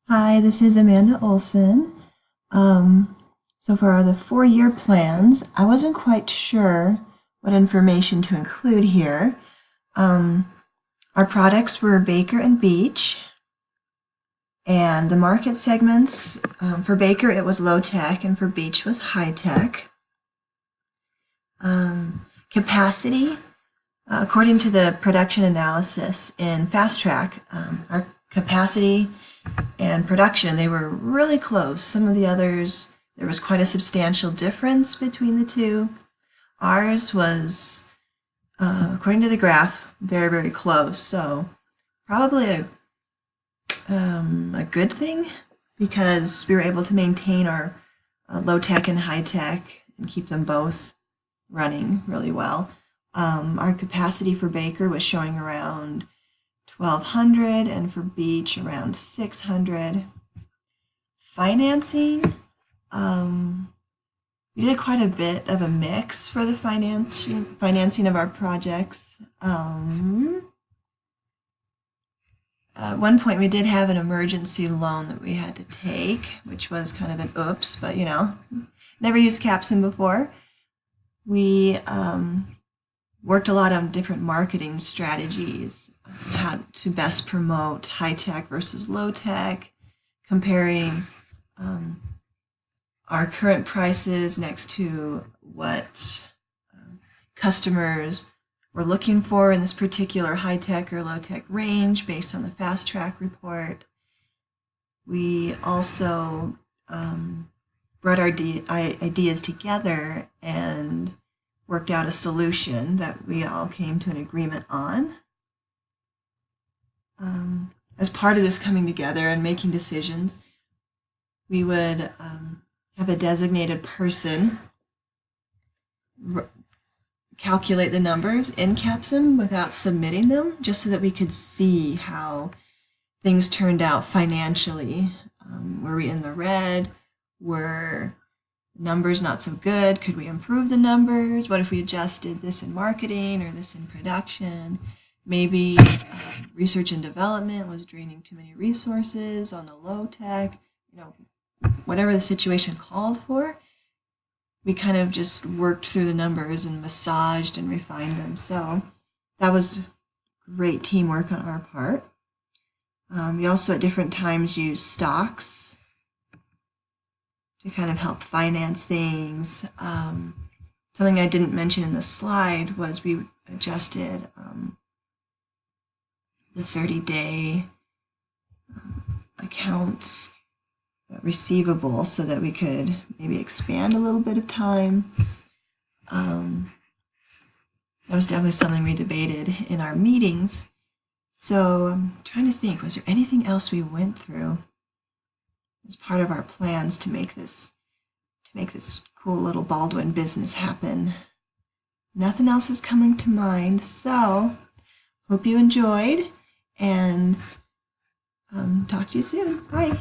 Hi, this is Amanda Olson. Um, so for the 4-year plans, I wasn't quite sure what information to include here. Um, our products were Baker and Beach, and the market segments, for Baker it was low tech and for Beach was high tech. Capacity, according to the production analysis in Fast Track, our capacity and production, they were really close. Some of the others, there was quite a substantial difference between the two. Ours was, according to the graph, very, very close. So probably a good thing because we were able to maintain our low tech and high tech and keep them both running really well. Our capacity for Baker was showing around 1,200 and for Beach around 600. Financing, we did quite a bit of a mix for the financing of our projects. At one point, we did have an emergency loan that we had to take, which was kind of an oops, but never used Capsim before. We worked a lot on different marketing strategies, how to best promote high tech versus low tech, comparing our current prices next to what customers were looking for in this particular high tech or low tech range based on the Fast Track report. We also brought our ideas together and worked out a solution that we all came to an agreement on. As part of this coming together and making decisions, we would have a designated person calculate the numbers in Capsim without submitting them, just so that we could see how things turned out financially. Were we in the red? Were numbers not so good? Could we improve the numbers? What if we adjusted this in marketing or this in production? Maybe research and development was draining too many resources on the low tech. Whatever the situation called for, we kind of just worked through the numbers and massaged and refined them. So that was great teamwork on our part. We also at different times used stocks to kind of help finance things. Something I didn't mention in the slide was we adjusted the 30-day accounts receivable so that we could maybe expand a little bit of time. That was definitely something we debated in our meetings. So I'm trying to think, was there anything else we went through as part of our plans to make this cool little Baldwin business happen? Nothing else is coming to mind. So hope you enjoyed, and talk to you soon. Bye.